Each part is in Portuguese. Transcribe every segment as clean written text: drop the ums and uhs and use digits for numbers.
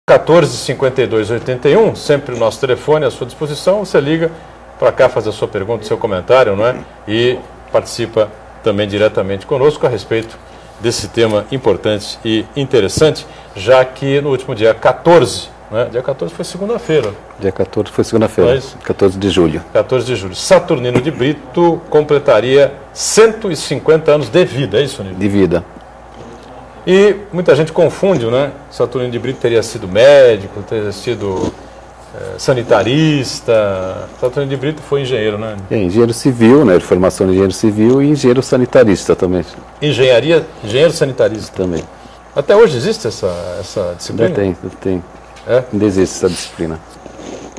1452-81, sempre o nosso telefone à sua disposição. Você liga para cá, faz a sua pergunta, seu comentário, não é? E participa também diretamente conosco a respeito desse tema importante e interessante, já que no último dia 14, né? Dia 14 foi segunda-feira. Dia 14 foi segunda-feira, 14 de julho. 14 de julho. Saturnino de Brito completaria 150 anos de vida, é isso, Nívio? De vida. E muita gente confunde, né? Saturnino de Brito teria sido médico, teria sido sanitarista. Saturnino de Brito foi engenheiro, né? Engenheiro civil, né? Formação de engenheiro civil e engenheiro sanitarista também. Engenheiro sanitarista. Também. Até hoje existe essa disciplina? Ainda tem. É? Ainda existe essa disciplina.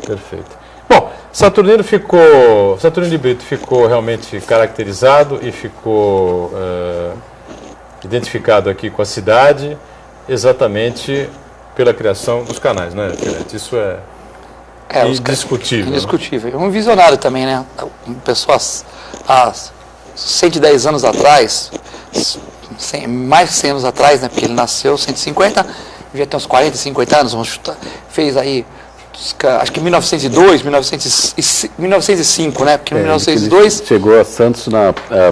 Perfeito. Bom, Saturnino de Brito ficou realmente caracterizado e ficou identificado aqui com a cidade exatamente pela criação dos canais, né, Filete? Isso é indiscutível. Indiscutível. Um visionário também, né? Pessoas há 110 anos atrás, mais de 100 anos atrás, né? Porque ele nasceu 150, já tem uns 40, 50 anos, vamos chutar, fez aí, acho que 1905, né? Porque em 1902... Chegou a Santos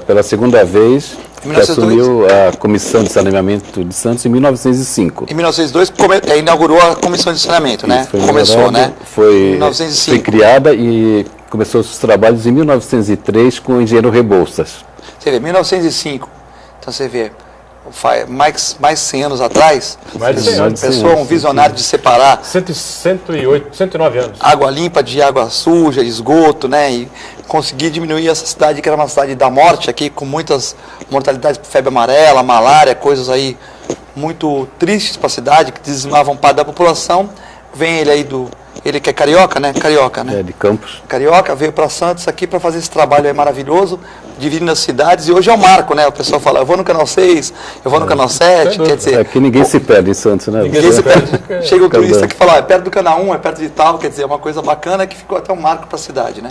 pela segunda vez, que assumiu a Comissão de Saneamento de Santos em 1905. Em 1902 inaugurou a Comissão de Saneamento, né? Começou, né? Foi 1905. Foi criada e começou os trabalhos em 1903 com o engenheiro Rebouças. Você vê, 1905, então você vê, mais 100 anos atrás, pessoa, um visionário de separar 109 anos. Água limpa de água suja, esgoto, né? E conseguir diminuir essa cidade, que era uma cidade da morte aqui, com muitas mortalidades, febre amarela, malária, coisas aí muito tristes para a cidade, que dizimavam parte da população. Vem ele aí ele que é carioca, né? Carioca, né? De Campos. Carioca, veio para Santos aqui para fazer esse trabalho aí maravilhoso, dividindo as cidades, e hoje é o marco, né? O pessoal fala, eu vou no canal 6, eu vou no canal 7, quer dizer... Aqui ninguém se perde em Santos, né? Ninguém se perde. Chega o turista que fala, é perto do canal 1, é perto de tal, quer dizer, é uma coisa bacana que ficou até um marco para a cidade, né?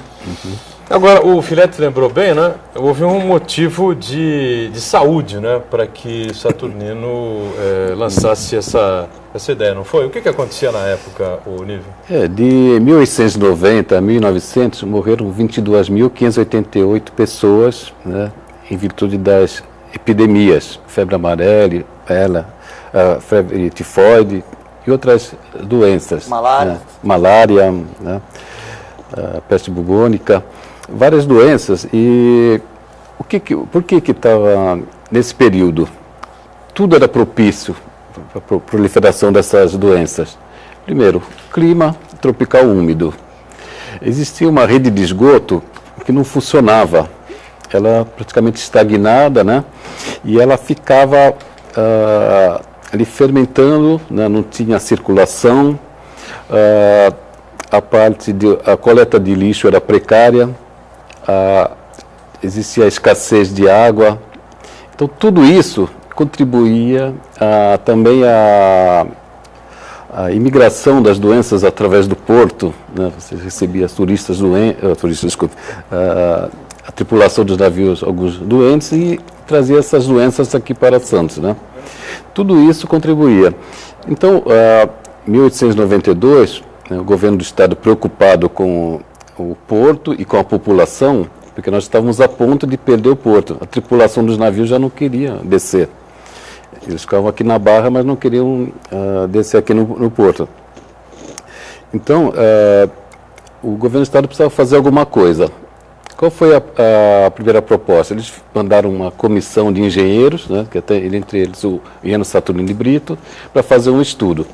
Agora, o Filete lembrou bem, né? Houve um motivo de saúde, né? Para que Saturnino lançasse essa ideia, não foi? O que acontecia na época, o Nívio? De 1890 a 1900, morreram 22.588 pessoas, né? Em virtude das epidemias, febre amarela, febre tifoide e outras doenças. Malária. Né? Malária, né? Peste bubônica. Várias doenças. E por que estava nesse período? Tudo era propício para a proliferação dessas doenças. Primeiro, clima tropical úmido. Existia uma rede de esgoto que não funcionava. Ela praticamente estagnada, né? E ela ficava ali fermentando, né? Não tinha circulação. A coleta de lixo era precária. Existia a escassez de água. Então, tudo isso contribuía também à imigração das doenças através do porto, né? Você recebia a tripulação dos navios, alguns doentes, e trazia essas doenças aqui para Santos, né? Tudo isso contribuía. Então, em 1892, o governo do estado, preocupado com o porto e com a população, porque nós estávamos a ponto de perder o porto. A tripulação dos navios já não queria descer. Eles ficavam aqui na Barra, mas não queriam descer aqui no porto. Então, o governo do estado precisava fazer alguma coisa. Qual foi a primeira proposta? Eles mandaram uma comissão de engenheiros, né, que entre eles o engenheiro Saturnino de Brito, para fazer um estudo.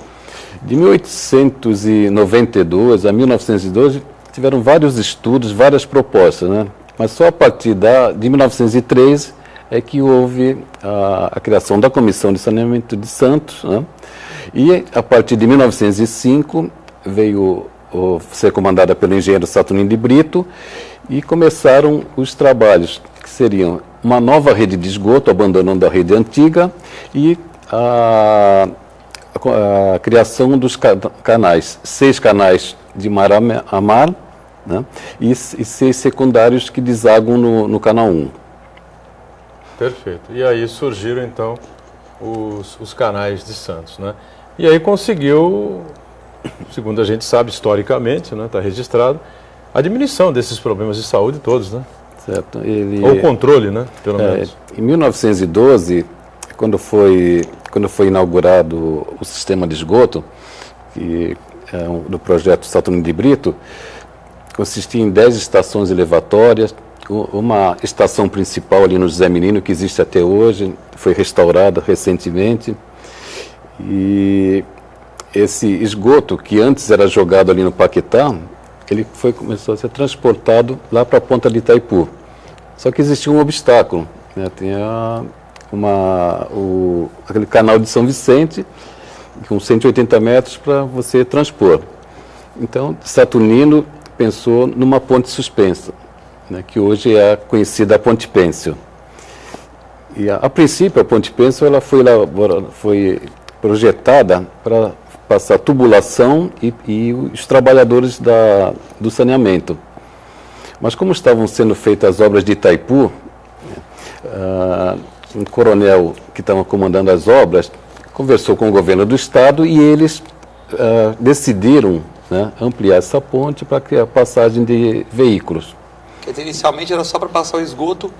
De 1892 a 1912, tiveram vários estudos, várias propostas, né? Mas só a partir de 1903 é que houve a criação da Comissão de Saneamento de Santos, né? E a partir de 1905 veio ser comandada pelo engenheiro Saturnino de Brito e começaram os trabalhos, que seriam uma nova rede de esgoto, abandonando a rede antiga, e a criação dos canais, 6 canais de mar a mar, né? E 6 secundários que desaguam no canal 1. Perfeito. E aí surgiram, então, os canais de Santos, né? E aí conseguiu segundo a gente sabe historicamente, né, está registrado, a diminuição desses problemas de saúde todos, né? Certo. Ou o controle, né? Pelo menos. Em 1912, quando foi inaugurado o sistema de esgoto, que do projeto Saturnino de Brito, consistia em 10 estações elevatórias, uma estação principal ali no José Menino, que existe até hoje, foi restaurada recentemente, e esse esgoto, que antes era jogado ali no Paquetá, ele começou a ser transportado lá para a ponta de Itaipu. Só que existia um obstáculo, né? Tinha aquele canal de São Vicente, com 180 metros para você transpor. Então, Saturnino pensou numa ponte suspensa, né, que hoje é conhecida a Ponte Pêncil. E, a princípio, a Ponte Pêncil ela foi projetada para passar tubulação e os trabalhadores do saneamento. Mas como estavam sendo feitas as obras de Itaipu, um coronel que estava comandando as obras conversou com o governo do estado e eles decidiram, né, ampliar essa ponte para criar passagem de veículos. Quer dizer, inicialmente era só para passar o esgoto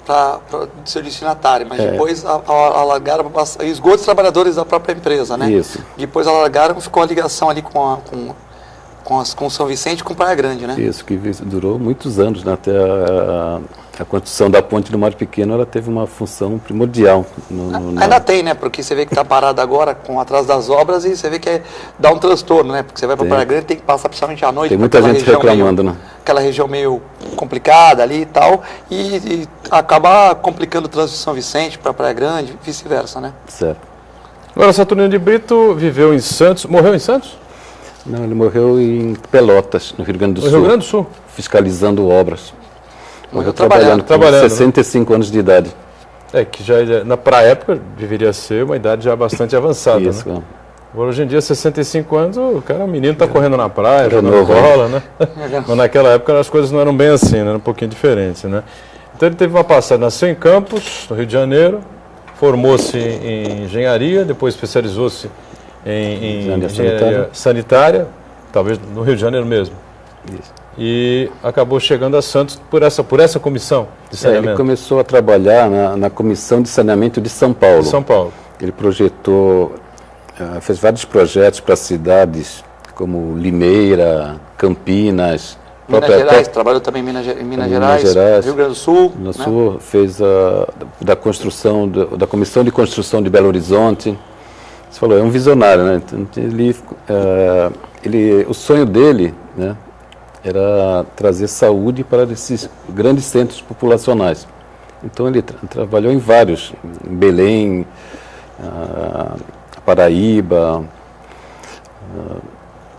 para o seu destinatário, mas depois alargaram para passar esgoto dos trabalhadores da própria empresa, né? Isso. Depois alargaram, ficou a ligação ali com São Vicente e com Praia Grande, né? Isso, que durou muitos anos, né? Até a construção da ponte do Mar Pequeno, ela teve uma função primordial. Ainda tem, né? Porque você vê que está parado agora atrás das obras e você vê que dá um transtorno, né? Porque você vai para Praia Grande, tem que passar principalmente à noite. Tem muita gente reclamando, né? Aquela região meio complicada ali e tal, e acaba complicando o trânsito de São Vicente para Praia Grande, vice-versa, né? Certo. Agora, Saturnino de Brito viveu em Santos, morreu em Santos? Não, ele morreu em Pelotas, no Rio Grande do Sul. No Rio Grande do Sul? Fiscalizando obras. Morreu trabalhando com 65 anos de idade. Que já, para a época, deveria ser uma idade já bastante avançada. Isso, né? Agora, hoje em dia, 65 anos, o cara, o menino está correndo na praia, jogando novo, bola, né? Mas naquela época as coisas não eram bem assim, né? Era um pouquinho diferente, né? Então ele teve uma passagem, nasceu em Campos, no Rio de Janeiro, formou-se em engenharia, depois especializou-se em engenharia sanitária, talvez no Rio de Janeiro mesmo. Isso. E acabou chegando a Santos por essa comissão de saneamento. Ele começou a trabalhar na Comissão de Saneamento de São Paulo. São Paulo. Ele projetou, fez vários projetos para cidades como Limeira, Campinas. Minas Gerais, trabalhou também em Minas Gerais, Rio Grande do Sul. No Sul, fez da Comissão de Construção de Belo Horizonte. Você falou, é um visionário, né? O sonho dele, né, era trazer saúde para esses grandes centros populacionais. Então ele trabalhou em vários, em Belém, Paraíba,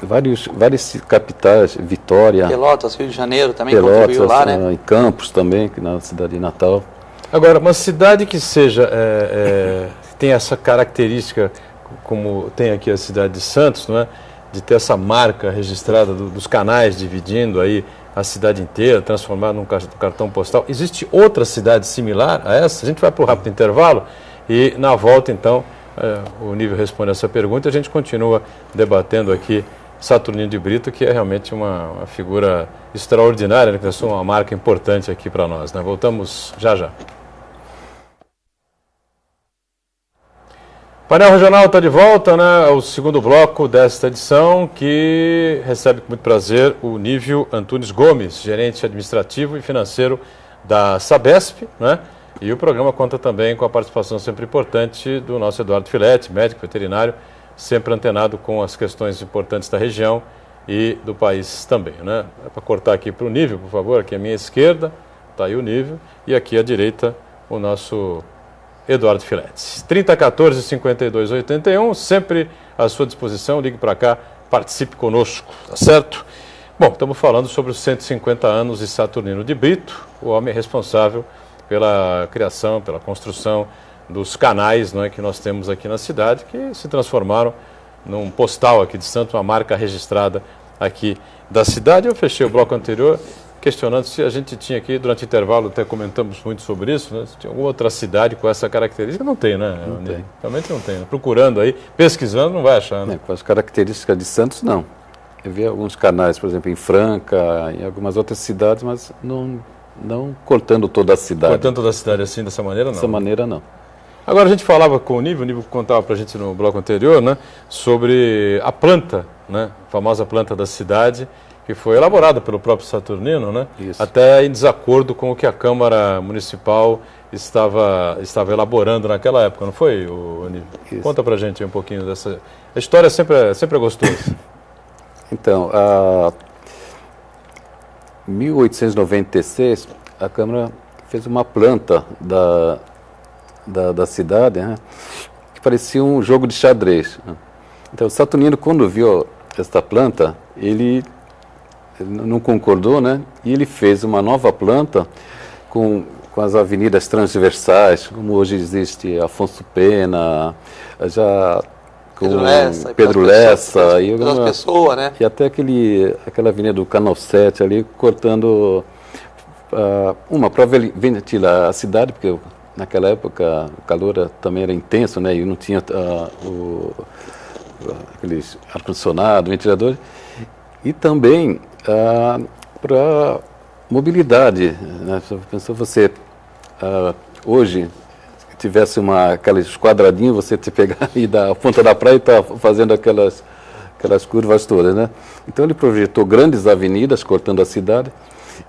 várias capitais, Vitória. Pelotas, Rio de Janeiro também contribuiu lá, né? Em Campos também, na cidade de Natal. Agora, uma cidade que tem essa característica, como tem aqui a cidade de Santos, não é? De ter essa marca registrada dos canais dividindo aí a cidade inteira, transformada num cartão postal. Existe outra cidade similar a essa? A gente vai para o rápido intervalo e na volta, então, o Nível responde essa pergunta e a gente continua debatendo aqui Saturnino de Brito, que é realmente uma figura extraordinária, né? Que é uma marca importante aqui para nós, né? Voltamos já já. Painel Regional está de volta, né, ao segundo bloco desta edição, que recebe com muito prazer o Nível Antunes Gomes, gerente administrativo e financeiro da Sabesp, né? E o programa conta também com a participação sempre importante do nosso Eduardo Filete, médico veterinário, sempre antenado com as questões importantes da região e do país também, né? É para cortar aqui para o Nível, por favor, aqui à minha esquerda, está aí o Nível, e aqui à direita o nosso Eduardo Filete. 3014-5281, sempre à sua disposição, ligue para cá, participe conosco, tá certo? Bom, estamos falando sobre os 150 anos de Saturnino de Brito, o homem responsável pela criação, pela construção dos canais, não é, que nós temos aqui na cidade, que se transformaram num postal aqui de Santos, uma marca registrada aqui da cidade. Eu fechei o bloco anterior questionando se a gente tinha aqui, durante o intervalo, até comentamos muito sobre isso, né? Se tinha alguma outra cidade com essa característica. Não tem, né? Não tem. Realmente não tem. Né? Procurando aí, pesquisando, não vai achar, né? Com as características de Santos, não. Eu vi alguns canais, por exemplo, em Franca, em algumas outras cidades, mas não cortando toda a cidade. Cortando toda a cidade assim, dessa maneira, não. Dessa maneira, não. Agora a gente falava com o Nível contava para a gente no bloco anterior, né, sobre a planta, né, a famosa planta da cidade, que foi elaborada pelo próprio Saturnino, né, até em desacordo com o que a Câmara Municipal estava elaborando naquela época, não foi, Nível? Conta para a gente um pouquinho dessa... A história sempre é gostosa. Então, em 1896, a Câmara fez uma planta da cidade, né, que parecia um jogo de xadrez. Né? Então, o Saturnino, quando viu esta planta, ele não concordou, né? E ele fez uma nova planta com as avenidas transversais, como hoje existe Afonso Pena, já com Pedro Lessa e algumas pessoas, né? E até aquela avenida do Canal 7 ali, cortando para ventilar a cidade, porque naquela época o calor também era intenso, né? E não tinha aqueles ar-condicionado, ventiladores. E também para mobilidade. Né? Pensou você, hoje, tivesse aqueles quadradinhos, você te pegar e dar a ponta da praia e estar fazendo aquelas curvas todas, né? Então ele projetou grandes avenidas cortando a cidade.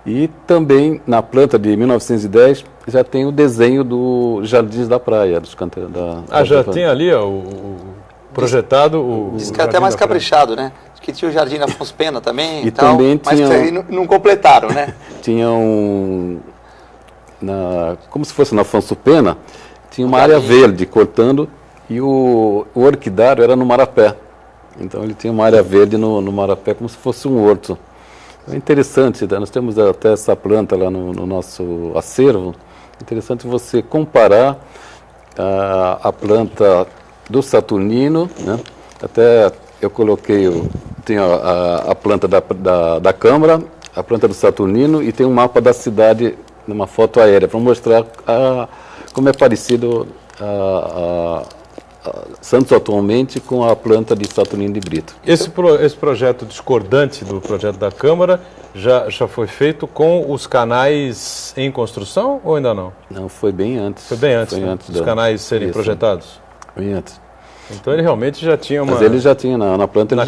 E também, na planta de 1910, já tem o desenho do Jardins da Praia, dos canteiros da já tem ali o projetado Diz que é até mais caprichado, né? Diz que tinha o Jardim Afonso Pena também e tal, também mas que aí não completaram, né? Tinha como se fosse na Afonso Pena, tinha uma área verde cortando e o orquidário era no Marapé. Então ele tinha uma área verde no Marapé, como se fosse um horto. É interessante, né? Nós temos até essa planta lá no nosso acervo. É interessante você comparar a planta do Saturnino, né? Até eu coloquei, tem a planta da Câmara, a planta do Saturnino e tem um mapa da cidade numa foto aérea, para mostrar como é parecido Santos atualmente com a planta de Saturnino de Brito. Esse projeto discordante do projeto da Câmara já foi feito com os canais em construção ou ainda não? Não, foi bem antes. Foi bem antes, né? Dos canais serem projetados? Bem antes. Então ele realmente já tinha uma... Mas ele já tinha, na planta ele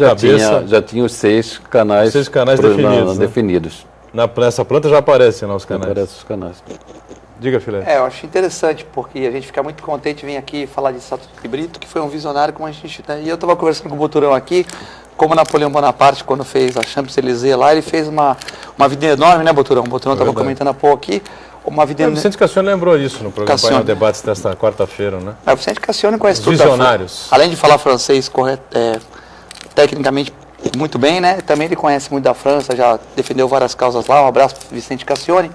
já tinha os 6 canais, definidos. Nessa planta já aparecem lá os canais? Aparecem os canais. Diga, Filé. Eu acho interessante, porque a gente fica muito contente em vir aqui falar de Saturnino de Brito, que foi um visionário como a gente... Né? E eu estava conversando com o Boturão aqui, como Napoleão Bonaparte, quando fez a Champs-Élysées lá, ele fez uma avenida enorme, né, Boturão? O Boturão estava comentando há pouco aqui. Uma avenida... O Vicente Cassione lembrou isso no programa Painel Debates desta quarta-feira, né? O Vicente Cassione conhece tudo. Visionários. Além de falar francês tecnicamente muito bem, né? Também ele conhece muito da França, já defendeu várias causas lá. Um abraço para o Vicente Cassione.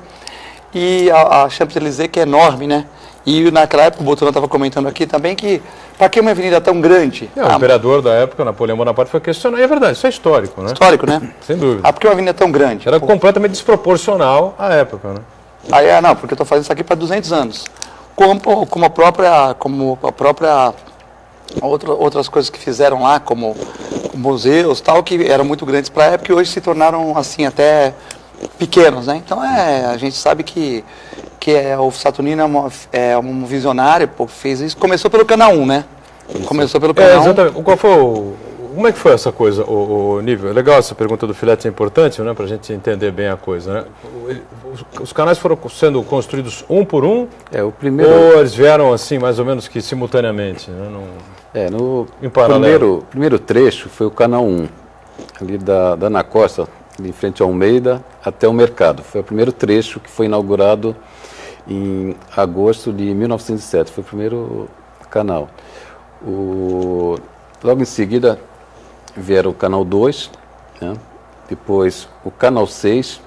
E a Champs-Élysées, que é enorme, né? E naquela época, o Boturão estava comentando aqui também que, para que uma avenida tão grande? O imperador da época, Napoleão Bonaparte, foi questionado. E é verdade, isso é histórico, né? Histórico, né? Sem dúvida. Por que uma avenida tão grande? Era completamente desproporcional à época, né? Não, porque eu estou fazendo isso aqui para 200 anos. Como a própria outras coisas que fizeram lá, como museus, tal, que eram muito grandes para a época e hoje se tornaram, assim, até pequenos, né? Então, a gente sabe que o Saturnino é um visionário, fez isso. Começou pelo Canal 1, né? Começou pelo Canal 1. Exatamente. Como é que foi essa coisa, o Nível? É legal essa pergunta do Filete, é importante, né, para a gente entender bem a coisa, né? Os canais foram sendo construídos um por um? O primeiro... Ou eles vieram assim, mais ou menos que simultaneamente? Né? Em primeiro trecho foi o Canal 1, ali da Ana Costa, ali em frente ao Almeida, até o Mercado. Foi o primeiro trecho que foi inaugurado em agosto de 1907. Foi o primeiro canal. Logo em seguida vieram o Canal 2, né? Depois o Canal 6,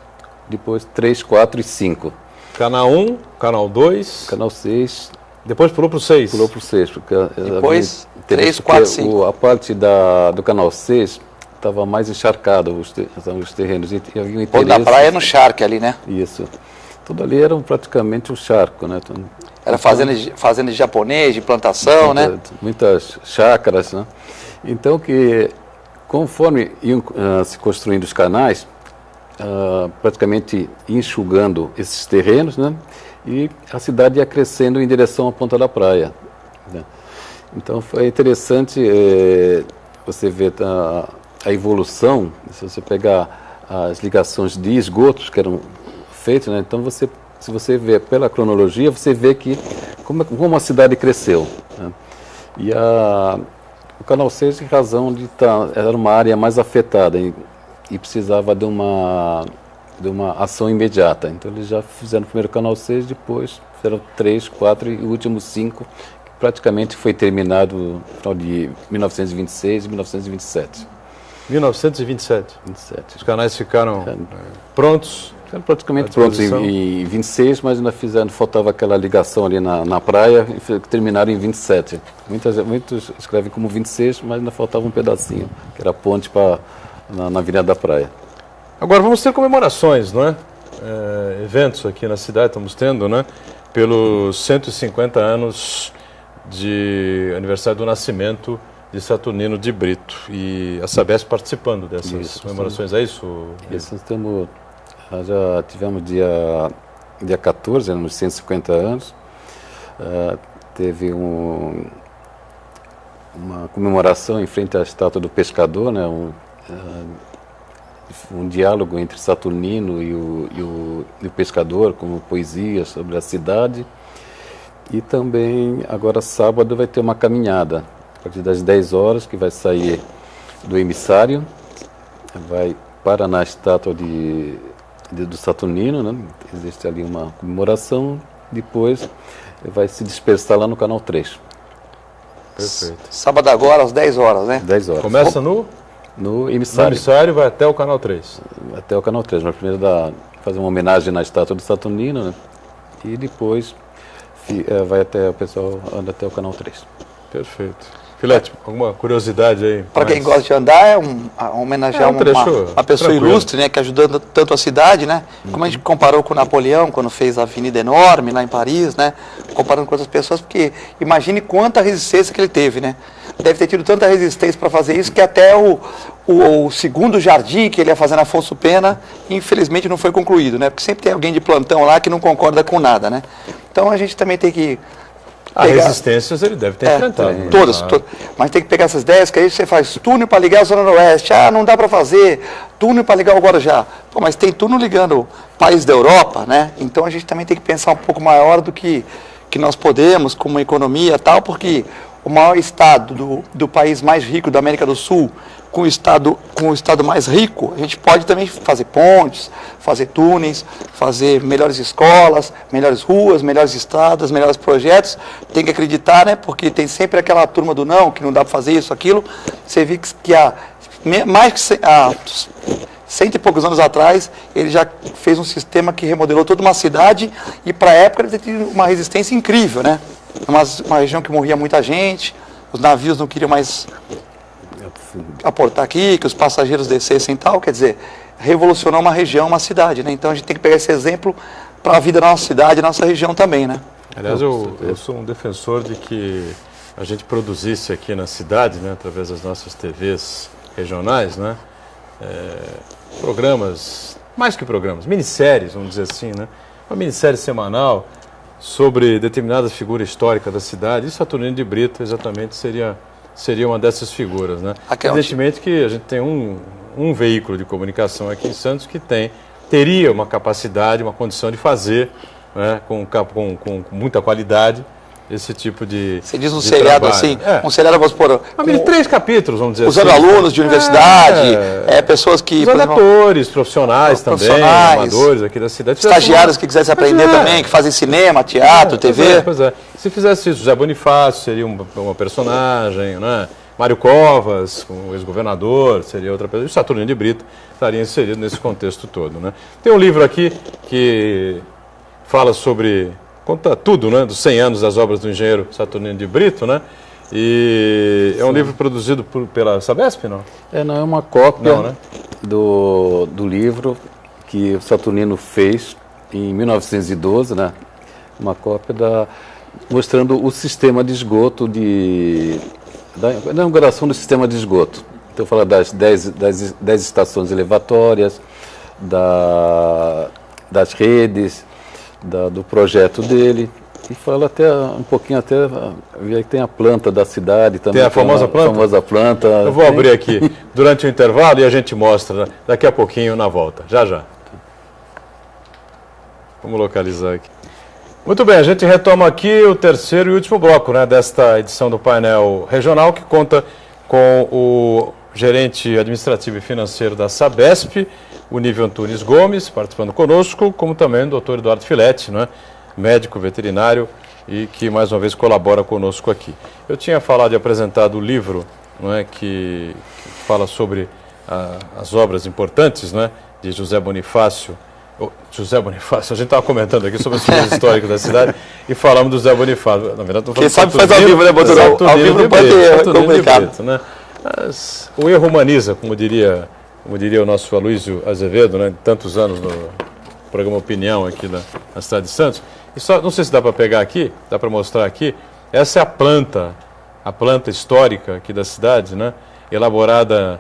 depois 3, 4 e 5. Canal 1, Canal 2... Canal 6... Depois pulou para o 6? Pulou para o 6. Depois 3, 4, 5. A parte do Canal 6 estava mais encharcado os terrenos. E havia um Pô, da interesse. praia no charque ali, né? Isso. Tudo ali era praticamente um charco, né? Era fazenda de japonês, de plantação, né? Muitas chácaras, né? Então, conforme iam se construindo os canais, praticamente enxugando esses terrenos, né? E a cidade ia crescendo em direção à ponta da praia, né? Então, foi interessante você ver a evolução, se você pegar as ligações de esgotos que eram feitas, né? Então, se você vê pela cronologia, você vê que como a cidade cresceu, né? E o Canal 6, em razão de era uma área mais afetada e precisava de uma ação imediata. Então, eles já fizeram o primeiro Canal 6, depois fizeram 3, 4 e o último 5, que praticamente foi terminado no final de 1926 e 1927. 1927. 27. Os canais ficaram prontos. Ficaram praticamente prontos em 26, mas ainda faltava aquela ligação ali na praia, e terminaram em 27. Muitos escrevem como 26, mas ainda faltava um pedacinho, que era a ponte na Avenida da Praia. Agora vamos ter comemorações, não é? Eventos aqui na cidade estamos tendo, né? Pelos 150 anos de aniversário do nascimento de Saturnino de Brito. E a Sabesp participando dessas comemorações, é isso? Isso, nós já tivemos dia 14, nos 150 anos, teve uma comemoração em frente à estátua do pescador, né? Um diálogo entre Saturnino e o pescador, com poesia sobre a cidade. E também, agora sábado, vai ter uma caminhada, a partir das 10 horas, que vai sair do emissário, vai parar na estátua do Saturnino, né? Existe ali uma comemoração, depois vai se dispersar lá no Canal 3. Perfeito. Sábado agora, às 10 horas, né? 10 horas. Começa no emissário. No emissário, vai até o Canal 3. Até o Canal 3, mas primeiro fazer uma homenagem na estátua do Saturnino, né? E depois o pessoal anda até o Canal 3. Perfeito. Filete, alguma curiosidade aí? Para quem gosta de andar, homenagear uma pessoa tranquilo, ilustre, né, que ajudando tanto a cidade, né? Como a gente comparou com o Napoleão, quando fez a Avenida Enorme lá em Paris, né? Comparando com outras pessoas, porque imagine quanta resistência que ele teve, né? Deve ter tido tanta resistência para fazer isso que até o segundo jardim que ele ia fazer na Afonso Pena, infelizmente não foi concluído, né? Porque sempre tem alguém de plantão lá que não concorda com nada, né? Então a gente também tem que resistências ele deve ter enfrentado. Todas. Mas tem que pegar essas ideias, que aí você faz túnel para ligar a Zona Noroeste. Não dá para fazer túnel para ligar o Guarujá. Pô, mas tem túnel ligando países da Europa, né? Então a gente também tem que pensar um pouco maior do que nós podemos, como economia e tal, porque o maior estado do país mais rico da América do Sul, com o estado mais rico, a gente pode também fazer pontes, fazer túneis, fazer melhores escolas, melhores ruas, melhores estradas, melhores projetos. Tem que acreditar, né? Porque tem sempre aquela turma do não, que não dá para fazer isso, aquilo. Você vê que há cento e poucos anos atrás, ele já fez um sistema que remodelou toda uma cidade e para a época ele teve uma resistência incrível, né? Uma região que morria muita gente, os navios não queriam mais aportar aqui, que os passageiros descessem e tal, quer dizer, revolucionou uma região, uma cidade, né? Então a gente tem que pegar esse exemplo para a vida da nossa cidade, da nossa região também, né? Aliás, eu sou um defensor de que a gente produzisse aqui na cidade, né, através das nossas TVs regionais, né, programas, mais que programas, minisséries, vamos dizer assim, né, uma minissérie semanal sobre determinadas figuras históricas da cidade, e Saturnino de Brito exatamente seria uma dessas figuras, né? Evidentemente que a gente tem um veículo de comunicação aqui em Santos que teria uma capacidade, uma condição de fazer, né, com muita qualidade, esse tipo de Você diz um seriado trabalho. Assim, um seriado, vamos supor... 3 capítulos, vamos dizer usando assim. Usando alunos de universidade, pessoas que... Usando atores, profissionais também, amadores aqui da cidade. Estagiários que quisessem aprender também, que fazem cinema, teatro, TV. Pois é. Se fizesse isso, José Bonifácio seria uma personagem, né? Mário Covas, o ex-governador, seria outra pessoa. E o Saturnino de Brito estaria inserido nesse contexto todo, né? Tem um livro aqui que fala sobre... Conta tudo, né, dos 100 anos das obras do engenheiro Saturnino de Brito, né? E é um livro produzido pela Sabesp, não? Não, é uma cópia Não, né? do livro que o Saturnino fez em 1912, né? Uma cópia mostrando o sistema de esgoto, da inauguração do sistema de esgoto. Então fala das 10 estações elevatórias, das redes, do projeto dele. E fala até um pouquinho, que tem a planta da cidade também. Tem a famosa planta? A famosa planta. Eu vou abrir aqui durante o intervalo e a gente mostra daqui a pouquinho na volta. Já, já. Vamos localizar aqui. Muito bem, a gente retoma aqui o terceiro e último bloco, né, desta edição do painel regional, que conta com o gerente administrativo e financeiro da Sabesp, o Nível Antunes Gomes, participando conosco, como também o doutor Eduardo Filetti, né, médico veterinário e que mais uma vez colabora conosco aqui. Eu tinha falado e apresentado o livro, não é, que fala sobre as obras importantes, né, de José Bonifácio, a gente estava comentando aqui sobre as coisas históricas da cidade e falamos do José Bonifácio. Na verdade, quem sabe faz ao vivo, né, doutor? Ao vivo não pode ter complicado. Né? O erro humaniza, como diria o nosso Aloysio Azevedo, né, tantos anos no programa Opinião aqui na cidade de Santos. E só, não sei se dá para pegar aqui, dá para mostrar aqui, essa é a planta histórica aqui da cidade, né, elaborada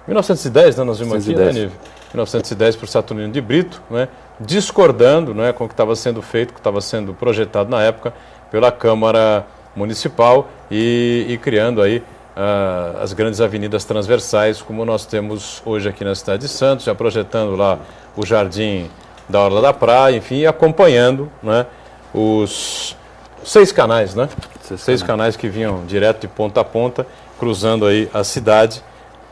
em 1910, né, nós vimos aqui, né, Nível? 1910 por Saturnino de Brito, né, discordando, né, com o que estava sendo feito, que estava sendo projetado na época pela Câmara Municipal e criando aí as grandes avenidas transversais, como nós temos hoje aqui na cidade de Santos, já projetando lá o jardim da Orla da Praia, enfim, e acompanhando, né, os 6 canais, né? 6 canais que vinham direto de ponta a ponta, cruzando aí a cidade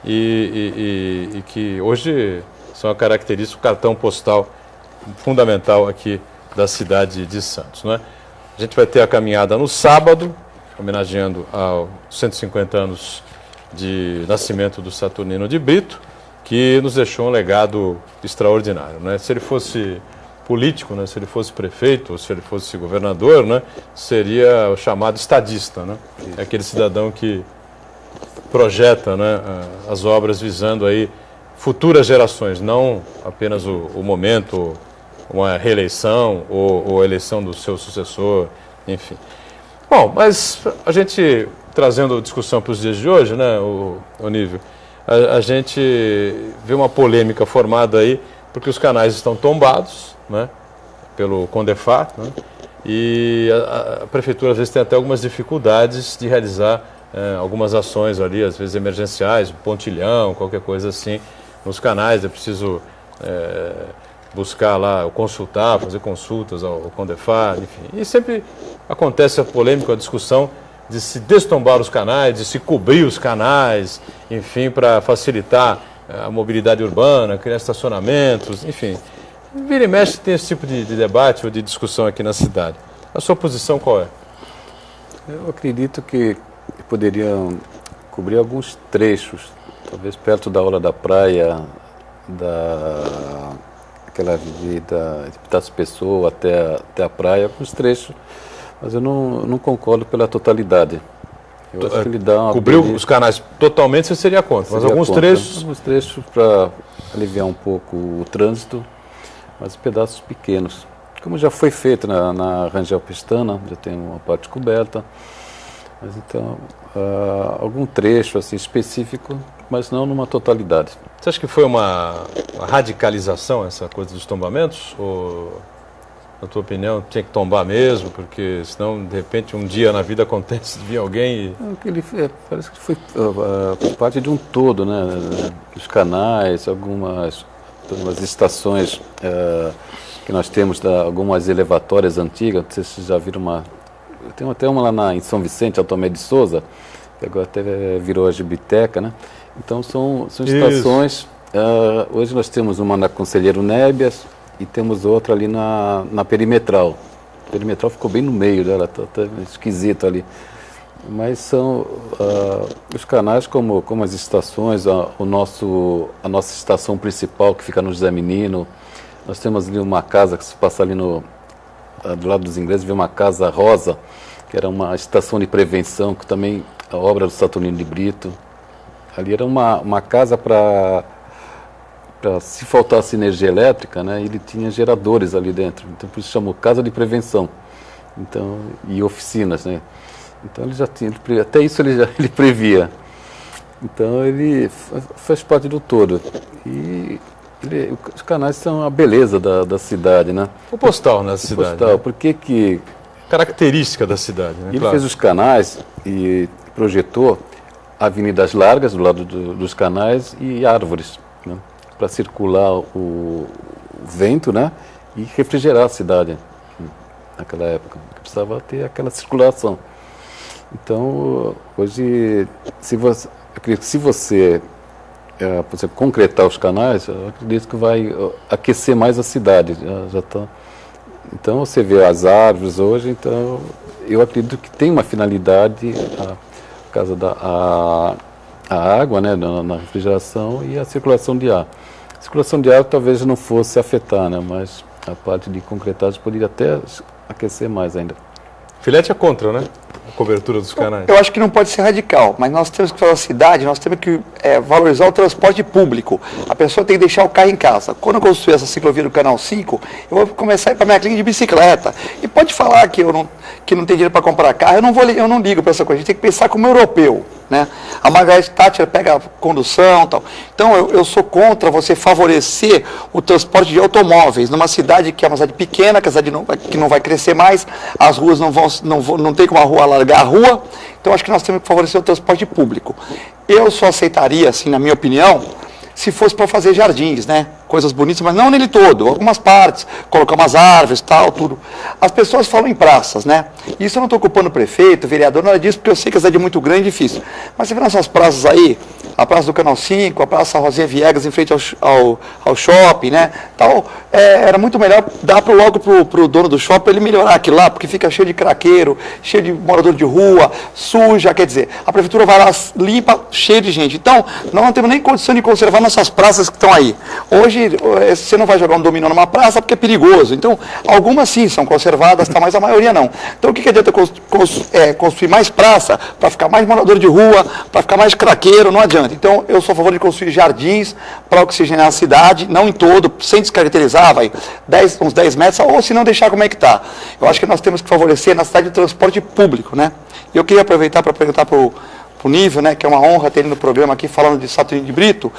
e que hoje são a característica, o cartão postal fundamental aqui da cidade de Santos, né? A gente vai ter a caminhada no sábado, homenageando aos 150 anos de nascimento do Saturnino de Brito, que nos deixou um legado extraordinário, né? Se ele fosse político, né, se ele fosse prefeito ou se ele fosse governador, né, seria o chamado estadista, né? É aquele cidadão que projeta, né, as obras visando aí futuras gerações, não apenas o momento, uma reeleição ou a eleição do seu sucessor, enfim. Bom, mas a gente, trazendo discussão para os dias de hoje, né, o Nível, a gente vê uma polêmica formada aí, porque os canais estão tombados, né, pelo Condefat, né, e a prefeitura às vezes tem até algumas dificuldades de realizar algumas ações ali, às vezes emergenciais, pontilhão, qualquer coisa assim, nos canais. É preciso buscar lá, consultar, fazer consultas ao Condefat, enfim. E sempre acontece a polêmica, a discussão de se destombar os canais, de se cobrir os canais, enfim, para facilitar a mobilidade urbana, criar estacionamentos, enfim. Vira e mexe tem esse tipo de debate ou de discussão aqui na cidade. A sua posição qual é? Eu acredito que poderiam cobrir alguns trechos, talvez perto da Orla da Praia, aquela avenida de Pitácio Pessoa até a praia, alguns trechos, mas eu não concordo pela totalidade. Eu acho que ele dá uma Cobriu os canais totalmente, você seria contra, mas alguns trechos... Alguns trechos para aliviar um pouco o trânsito, mas pedaços pequenos. Como já foi feito na Rangel Pestana, já tem uma parte coberta, mas então, algum trecho assim, específico, mas não numa totalidade. Você acha que foi uma radicalização essa coisa dos tombamentos? Ou, na tua opinião, tinha que tombar mesmo? Porque senão, de repente, um dia na vida acontece de vir alguém e... Parece que foi parte de um todo, né? Os canais, algumas estações que nós temos, algumas elevatórias antigas, não sei se vocês já viram tem até uma lá em São Vicente, Altomé de Souza, que agora até virou a Gibiteca, né? Então são estações, hoje nós temos uma na Conselheiro Nébias e temos outra ali na Perimetral. A Perimetral ficou bem no meio dela, tá esquisito ali. Mas são os canais como as estações, a nossa estação principal que fica no José Menino. Nós temos ali uma casa que se passa ali do lado dos ingleses, vê uma casa rosa, que era uma estação de prevenção, que também a obra do Saturnino de Brito. Ali era uma casa para se faltasse energia elétrica, né, ele tinha geradores ali dentro, então por isso chamou Casa de Prevenção, então, e oficinas, né. Então ele já tinha, até isso ele previa. Então ele faz parte do todo. E os canais são a beleza da cidade, né? O postal na cidade. Postal, né? por que Característica da cidade, né? ele Claro. fez os canais e projetou avenidas largas do lado dos canais e árvores, né? Para circular o vento, né? E refrigerar a cidade naquela época. Precisava ter aquela circulação. Então, hoje, se você por exemplo, concretar os canais, eu acredito que vai aquecer mais a cidade. Já tá. Então, você vê as árvores hoje, então, eu acredito que tem uma finalidade, por causa a água, né, na refrigeração e a circulação de ar. A circulação de ar talvez não fosse afetar, né, mas a parte de concretagem poderia até aquecer mais ainda. Filete é contra, né? A cobertura dos canais. Eu acho que não pode ser radical, mas nós temos que fazer a cidade, nós temos que valorizar o transporte público. A pessoa tem que deixar o carro em casa. Quando eu construir essa ciclovia do Canal 5, eu vou começar a ir para minha clínica de bicicleta. E pode falar que não tem dinheiro para comprar carro, eu não ligo para essa coisa. A gente tem que pensar como europeu, né? A Margaret Thatcher pega a condução e tal. Então eu sou contra você favorecer o transporte de automóveis numa cidade que é uma cidade pequena, que não vai crescer mais, as ruas não tem como a rua alargar a rua. Então acho que nós temos que favorecer o transporte público. Eu só aceitaria, assim, na minha opinião, se fosse para fazer jardins, né? Coisas bonitas, mas não nele todo, algumas partes, colocar umas árvores, tal, tudo. As pessoas falam em praças, né? Isso eu não estou culpando o prefeito, o vereador, nada disso, porque eu sei que a cidade é muito grande e difícil. Mas você vê nessas praças aí, a Praça do Canal 5, a Praça Rosinha Viegas, em frente ao shopping, né? Tal, era muito melhor dar logo pro dono do shopping ele melhorar aquilo lá, porque fica cheio de craqueiro, cheio de morador de rua, suja, quer dizer, a prefeitura vai lá, limpa, cheio de gente. Então, nós não temos nem condição de conservar nossas praças que estão aí. Hoje, você não vai jogar um dominó numa praça porque é perigoso. Então, algumas sim são conservadas, mas a maioria não. Então, o que adianta construir mais praça para ficar mais morador de rua, para ficar mais craqueiro? Não adianta. Então, eu sou a favor de construir jardins para oxigenar a cidade, não em todo, sem descaracterizar, uns 10 metros, ou se não deixar como é que está. Eu acho que nós temos que favorecer na cidade o transporte público, né? E eu queria aproveitar para perguntar para o Nível, né, que é uma honra ter ele no programa aqui falando de Saturnino de Brito,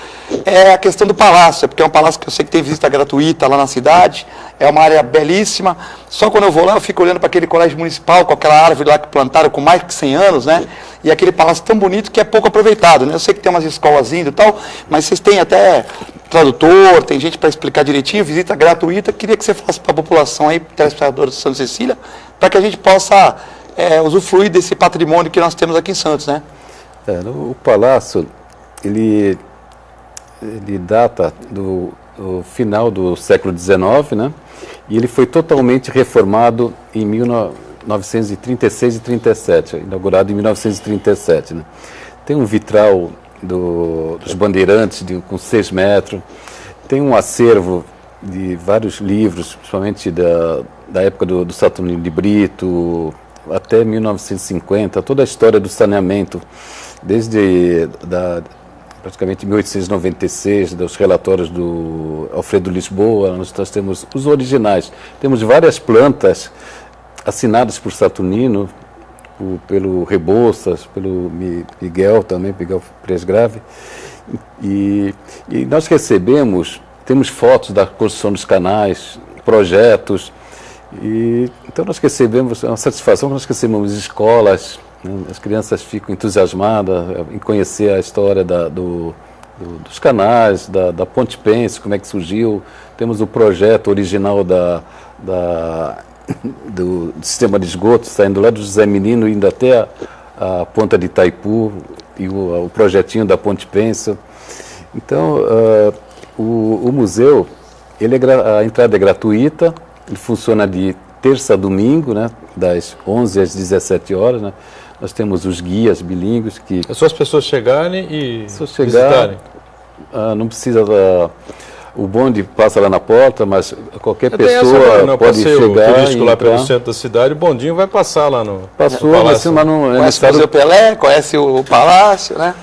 é a questão do palácio, porque é um palácio que eu sei que tem visita gratuita lá na cidade, é uma área belíssima, só quando eu vou lá eu fico olhando para aquele colégio municipal com aquela árvore lá que plantaram com mais de 100 anos, né, e aquele palácio tão bonito que é pouco aproveitado, né, eu sei que tem umas escolas indo e tal, mas vocês têm até tradutor, tem gente para explicar direitinho, visita gratuita, queria que você falasse para a população aí, telespectadores de Santa Cecília, para que a gente possa usufruir desse patrimônio que nós temos aqui em Santos, né. O palácio, ele data do final do século XIX, né? E ele foi totalmente reformado em 1936 e 37, inaugurado em 1937, né? Tem um vitral dos bandeirantes com 6 metros, tem um acervo de vários livros, principalmente da época do Saturnino de Brito, até 1950, toda a história do saneamento, desde praticamente 1896, dos relatórios do Alfredo Lisboa, nós temos os originais. Temos várias plantas assinadas por Saturnino, pelo Rebouças, pelo Miguel também, Miguel Presgrave, e nós temos fotos da construção dos canais, projetos, então nós recebemos, é uma satisfação que nós recebemos escolas, né, as crianças ficam entusiasmadas em conhecer a história dos canais, da Ponte Pence, como é que surgiu. Temos o projeto original do sistema de esgoto, saindo lá do José Menino, indo até a ponta de Itaipu, e o projetinho da Ponte Pence. Então, o museu, a entrada é gratuita, ele funciona de terça a domingo, né, das 11 às 17 horas. Né. Nós temos os guias bilíngues que... É só as pessoas chegarem e visitarem. Não precisa o bonde passa lá na porta, mas qualquer Tem pessoa pode chegar turístico lá pelo entrar. centro da cidade, o bondinho vai passar lá no Passou, no mas palácio. não é Conhece o necessário. Museu Pelé, conhece o Palácio, né?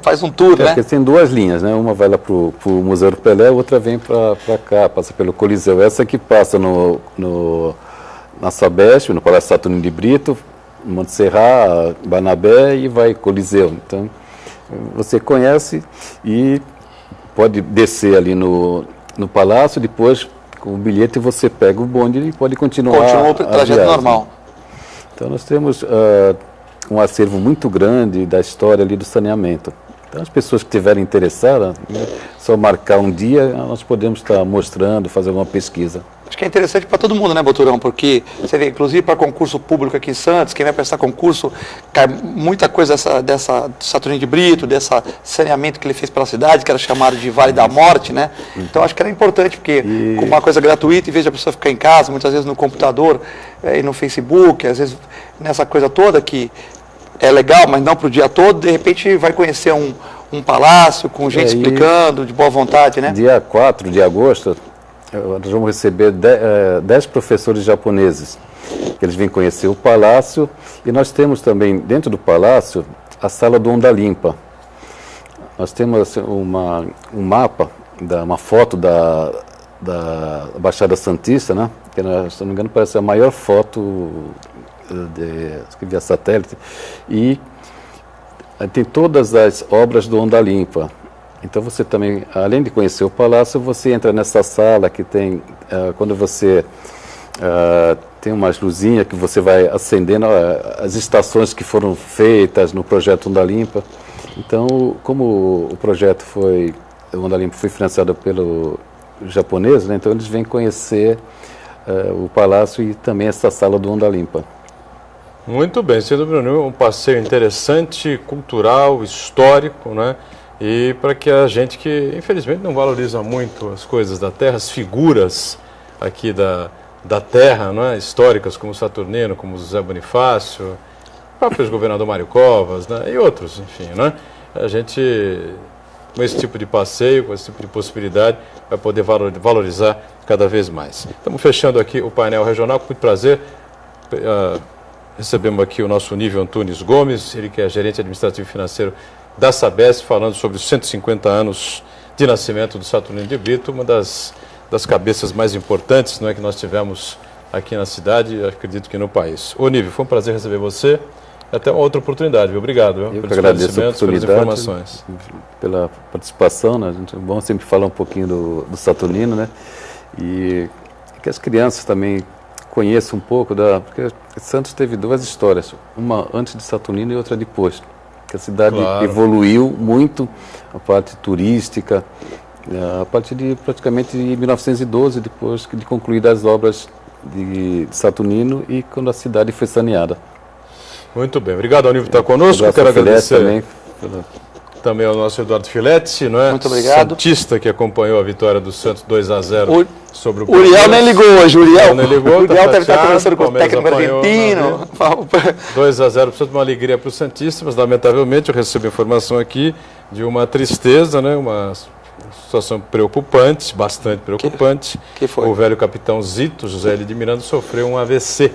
Faz um tour, né? Porque tem duas linhas, né? Uma vai lá para o Museu do Pelé, outra vem para cá, passa pelo Coliseu. Essa que passa na Sabesp, no Palácio Saturnino de Brito, Monte Serra, Barnabé e vai Coliseu. Então, você conhece e pode descer ali no Palácio, depois com o bilhete você pega o bonde e pode continuar Continua o a trajeto viagem. normal. Então nós temos um acervo muito grande da história ali do saneamento. Então as pessoas que estiverem interessadas, né, só marcar um dia, nós podemos estar mostrando, fazer uma pesquisa. Acho que é interessante para todo mundo, né, Boturão? Porque você vê, inclusive para concurso público aqui em Santos, quem vai prestar concurso, cai muita coisa dessa Saturnino de Brito, desse saneamento que ele fez pela cidade, que era chamado de Vale da Morte, né? Então acho que era importante, porque uma coisa gratuita, em vez de a pessoa ficar em casa, muitas vezes no computador e no Facebook, às vezes nessa coisa toda que é legal, mas não para o dia todo, de repente vai conhecer um palácio com gente explicando, de boa vontade, né? Dia 4 de agosto, nós vamos receber 10 professores japoneses, que eles vêm conhecer o palácio, e nós temos também, dentro do palácio, a sala do Onda Limpa. Nós temos um mapa, uma foto da Baixada Santista, né? Que, se não me engano, parece a maior foto via satélite, e tem todas as obras do Onda Limpa. Então você também, além de conhecer o palácio, você entra nessa sala que tem, quando você tem umas luzinhas que você vai acendendo, as estações que foram feitas no projeto Onda Limpa. Então, como o projeto o Onda Limpa foi financiado pelo japonês, né, então eles vêm conhecer o palácio e também essa sala do Onda Limpa. Muito bem, sendo um passeio interessante, cultural, histórico, né? E para que a gente que, infelizmente, não valoriza muito as coisas da terra, as figuras aqui da terra, não é? Históricas, como Saturnino, como José Bonifácio, o próprio governador Mário Covas, né? E outros, enfim, né? A gente, com esse tipo de passeio, com esse tipo de possibilidade, vai poder valorizar cada vez mais. Estamos fechando aqui o painel regional, com muito prazer. Recebemos aqui o nosso Onível Antunes Gomes, ele que é gerente administrativo e financeiro da Sabesp, falando sobre os 150 anos de nascimento do Saturnino de Brito, uma das cabeças mais importantes, não é, que nós tivemos aqui na cidade e acredito que no país. Onível, foi um prazer receber você. Até uma outra oportunidade, viu? Obrigado. Viu? Eu que agradeço a oportunidade, pelas informações. Pela participação, né? É bom sempre falar um pouquinho do Saturnino, né? E que as crianças também conheçam um pouco porque Santos teve duas histórias, uma antes de Saturnino e outra depois. Que a cidade evoluiu muito, a parte turística, a partir de praticamente de 1912, depois de concluídas as obras de Saturnino e quando a cidade foi saneada. Muito bem, obrigado ao Onível por estar conosco. Quero agradecer também ao nosso Eduardo Filetti, não é? Muito obrigado. Santista, que acompanhou a vitória do Santos 2-0 sobre o Uriel nem ligou hoje, Uriel nem ligou, Uriel deve estar conversando com o Palmeiras técnico apanhou, argentino. 2-0, uma alegria para o Santista, mas lamentavelmente eu recebo informação aqui de uma tristeza, né? Uma situação preocupante, bastante preocupante. Que foi? O velho capitão Zito, José L. de Miranda, sofreu um AVC.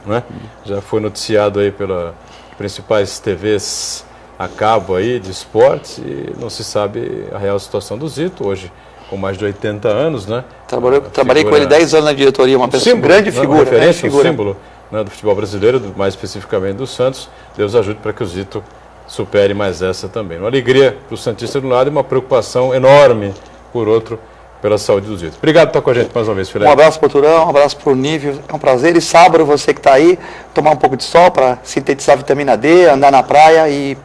Né? Já foi noticiado aí pelas principais TVs a cabo aí de esportes e não se sabe a real situação do Zito, hoje com mais de 80 anos, né? Trabalhei com ele 10 anos na diretoria, uma pessoa, símbolo, grande né? figura. Referência, um símbolo, né, do futebol brasileiro, mais especificamente do Santos. Deus ajude para que o Zito supere mais essa também. Uma alegria para o Santista de um lado e uma preocupação enorme por outro, pela saúde do Zito. Obrigado por estar com a gente mais uma vez, Filete. Um abraço para o Turão, um abraço para o Nível, é um prazer. E sábado, você que está aí, tomar um pouco de sol para sintetizar a vitamina D, andar na praia e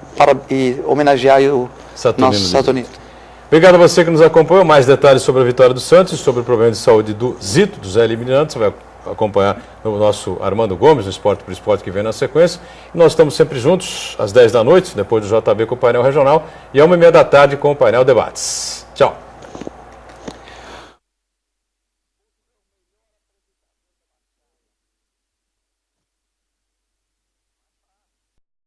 homenagear o nosso Saturnino. Obrigado a você que nos acompanhou. Mais detalhes sobre a vitória do Santos e sobre o problema de saúde do Zito, do Zé Eliminante. Você vai acompanhar no nosso Armando Gomes, no Esporte por Esporte, que vem na sequência. E nós estamos sempre juntos, às 10 da noite, depois do JB com o painel regional, e às 1h30 da tarde com o painel Debates. Tchau.